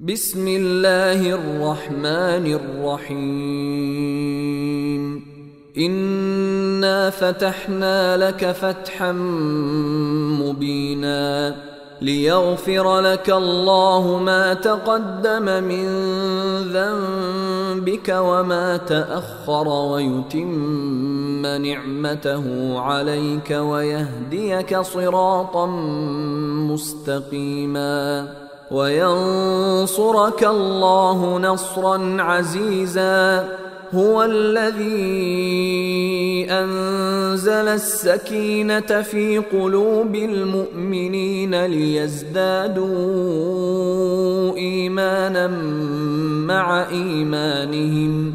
بسم الله الرحمن الرحيم. إنا فتحنا لك فتحا مبينا ليغفر لك الله ما تقدم من ذنبك وما تأخر ويتم نعمته عليك ويهديك صراطا مستقيما وينصرك الله نصرا عزيزا. هو الذي أنزل السكينة في قلوب المؤمنين ليزدادوا إيمانا مع إيمانهم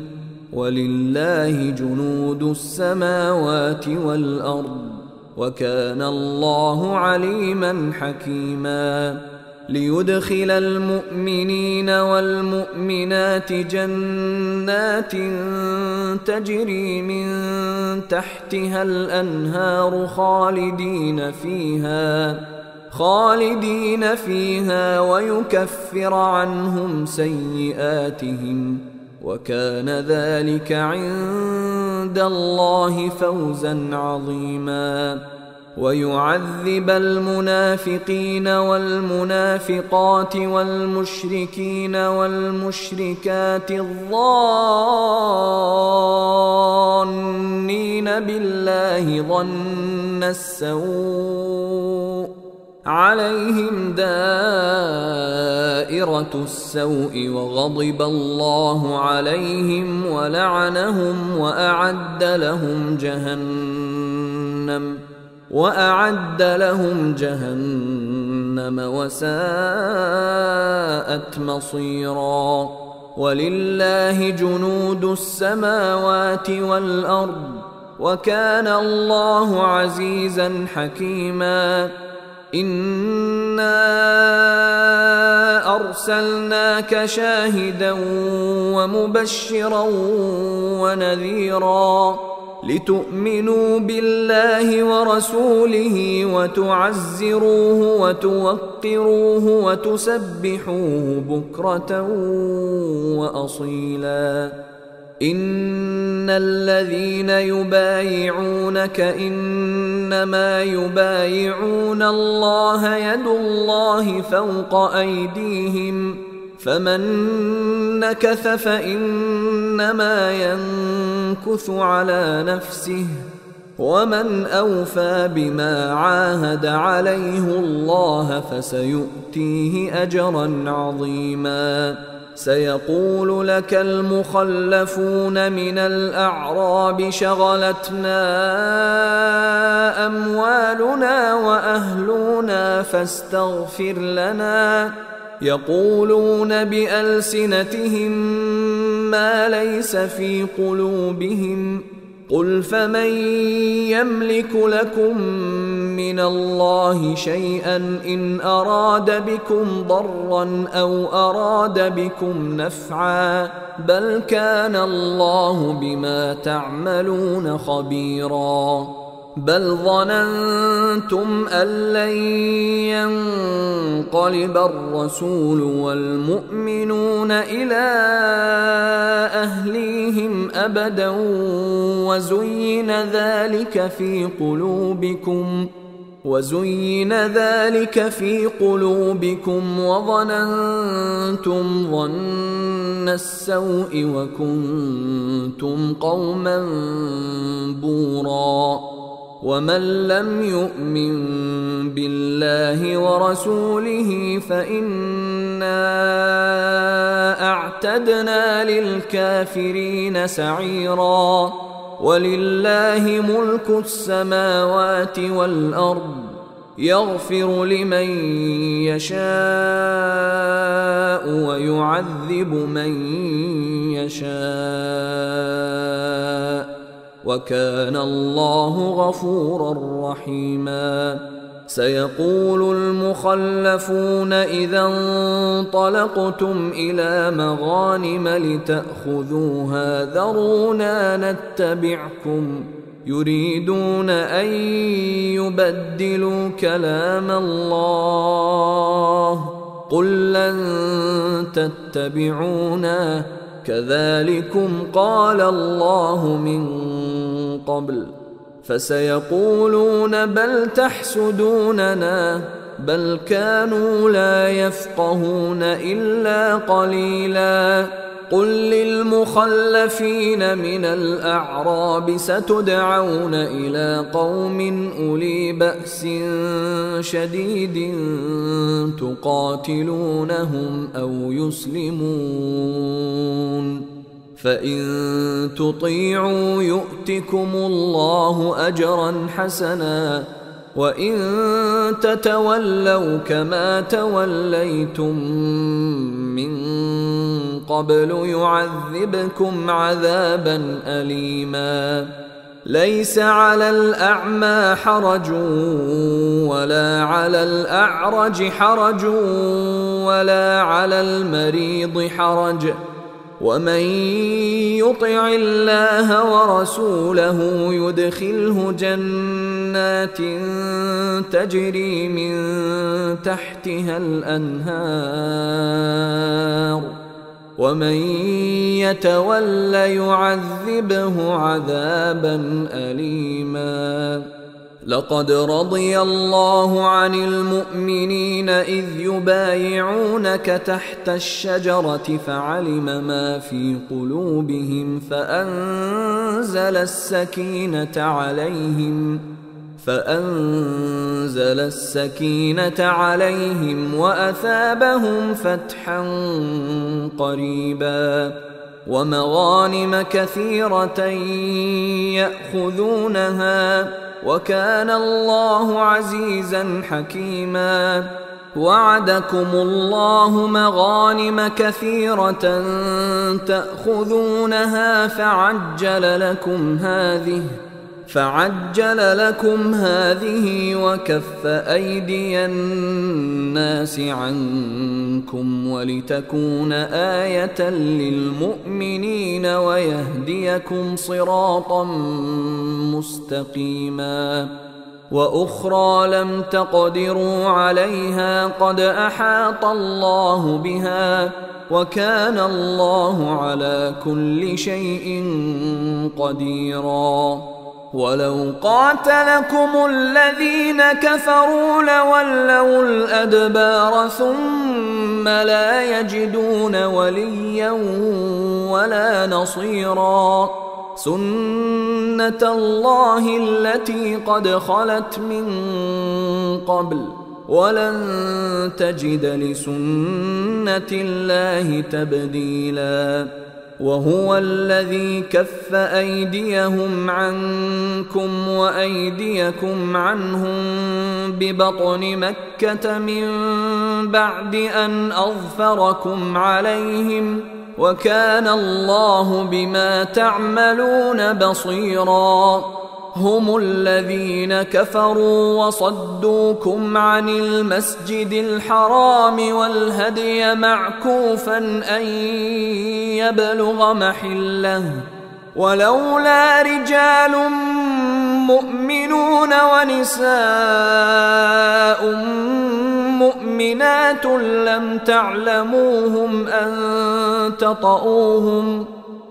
ولله جنود السماوات والأرض وكان الله عليما حكيما. ليدخل المؤمنين والمؤمنات جنات تجري من تحتها الأنهار خالدين فيها ويكفر عنهم سيئاتهم وكان ذلك عند الله فوزا عظيما. ويعذب المنافقين والمنافقات والمشركين والمشركات الظانين بالله ظن السوء عليهم دائرة السوء وغضب الله عليهم ولعنهم وأعد لهم جهنم وساءت مصيرا. ولله جنود السماوات والأرض وكان الله عزيزا حكيما. إنا أرسلناك شاهدا ومبشرا ونذيرا لتؤمنوا بالله ورسوله وتعزروه وتوقروه وتسبحوه بكرة وأصيلا. إن الذين يبايعونك إنما يبايعون الله يد الله فوق أيديهم فمن نكث فإنما ينكث على نفسه ومن أوفى بما عاهد عليه الله فسيؤتيه أجرا عظيما. سيقول لك المخلفون من الأعراب شغلتنا أموالنا وأهلنا فاستغفر لنا يقولون بألسنتهم ما ليس في قلوبهم قل فمن يملك لكم من الله شيئا إن أراد بكم ضرا أو أراد بكم نفعا بل كان الله بما تعملون خبيرا. بل ظننتم أن لن ينقلب الرسول والمؤمنون إلى أهليهم أبدا وزين ذلك في قلوبكم وظننتم ظن السوء وكنتم قوما بورا. ومن لم يؤمن بالله ورسوله فإنا أعتدنا للكافرين سعيرا. ولله ملك السماوات والأرض يغفر لمن يشاء ويعذب من يشاء وكان الله غفورا رحيما. سيقول المخلفون إذا انطلقتم إلى مغانم لتأخذوها ذرونا نتبعكم يريدون أن يبدلوا كلام الله قل لن تتبعونا كذلكم قال الله من قبل فسيقولون بل تحسدوننا بل كانوا لا يفقهون إلا قليلا قل للمخلفين من الأعراب ستدعون إلى قوم أولي بأس شديد تقاتلونهم أو يسلمون فإن تطيعوا يؤتكم الله أجرا حسنا وإن تتولوا كما توليتم من قبل يعذبكم عذابا أليما ليس على الأعمى حرج ولا على الأعرج حرج ولا على المريض حرج ومن يطع الله ورسوله يدخله جنات تجري من تحتها الأنهار ومن يتول يعذبه عذابا أليما لقد رضي الله عن المؤمنين إذ يبايعونك تحت الشجرة فعلم ما في قلوبهم فأنزل السكينة عليهم وأثابهم فتحا قريبا ومغانم كثيرة يأخذونها وكان الله عزيزا حكيما وعدكم الله مغانم كثيرة تأخذونها فعجل لكم هذه وكف أيدي الناس عنكم ولتكون آية للمؤمنين ويهديكم صراطا مستقيما وأخرى لم تقدروا عليها قد أحاط الله بها وكان الله على كل شيء قديرا ولو قاتلكم الذين كفروا لولوا الأدبار ثم لا يجدون وليا ولا نصيرا سنة الله التي قد خلت من قبل ولن تجد لسنة الله تبديلا وهو الذي كف أيديهم عنكم وأيديكم عنهم ببطن مكة من بعد أن أظفركم عليهم وكان الله بما تعملون بصيرا هم الذين كفروا وصدوكم عن المسجد الحرام والهدي معكوفا أن يبلغ محله ولولا رجال مؤمنون ونساء مؤمنات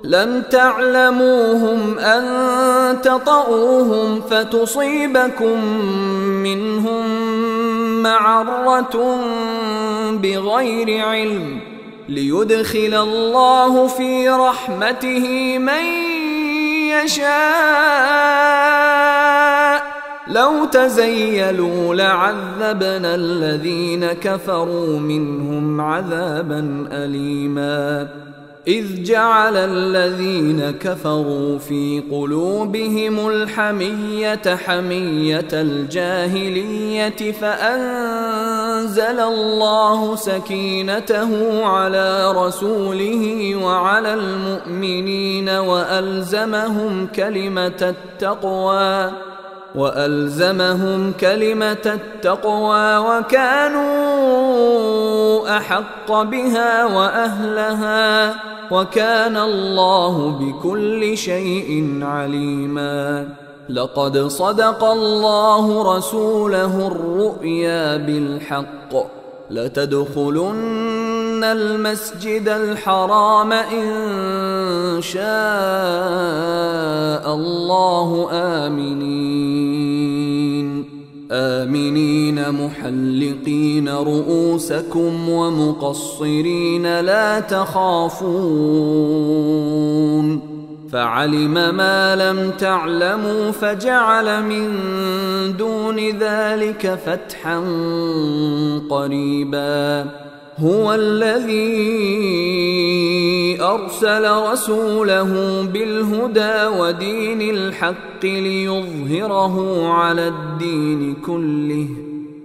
لم تعلموهم أن تطؤوهم فتصيبكم منهم معرة بغير علم ليدخل الله في رحمته من يشاء لو تزيلوا لعذبنا الذين كفروا منهم عذابا أليما إذ جعل الذين كفروا في قلوبهم الحمية حمية الجاهلية فأنزل الله سكينته على رسوله وعلى المؤمنين وألزمهم كلمة التقوى وكانوا أحق بها وأهلها وكان الله بكل شيء عليما لقد صدق الله رسوله الرؤيا بالحق لتدخلن المسجد الحرام إن شاء الله آمنين محلقين رؤوسكم ومقصرين لا تخافون فعلم ما لم تعلموا فجعل من دون ذلك فتحا قريبا هو الذي أرسل رسوله بالهدى ودين الحق ليظهره على الدين كله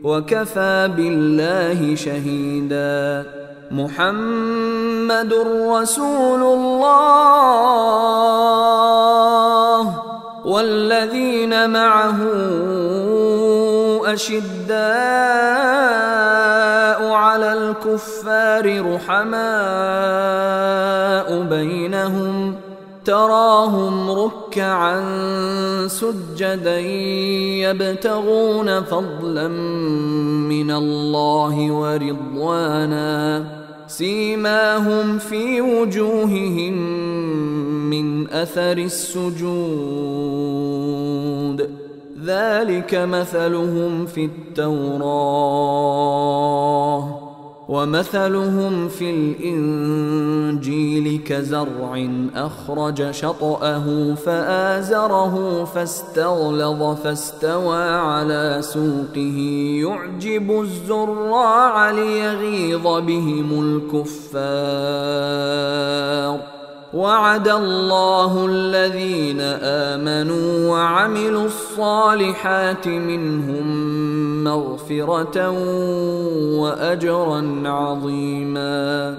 وكفى بالله شهيدا محمد رسول الله والذين معه أشداء على الكفار رحماء بينهم تراهم ركعا سجدا يبتغون فضلا من الله ورضوانا سيماهم في وجوههم من أثر السجود ذلك مثلهم في التوراة ومثلهم في الإنجيل كزرع أخرج شطأه فآزره فاستغلظ فاستوى على سوقه يعجب الزراع ليغيظ بهم الكفار وعد الله الذين آمنوا وعملوا الصالحات منهم مغفرة وأجرا عظيما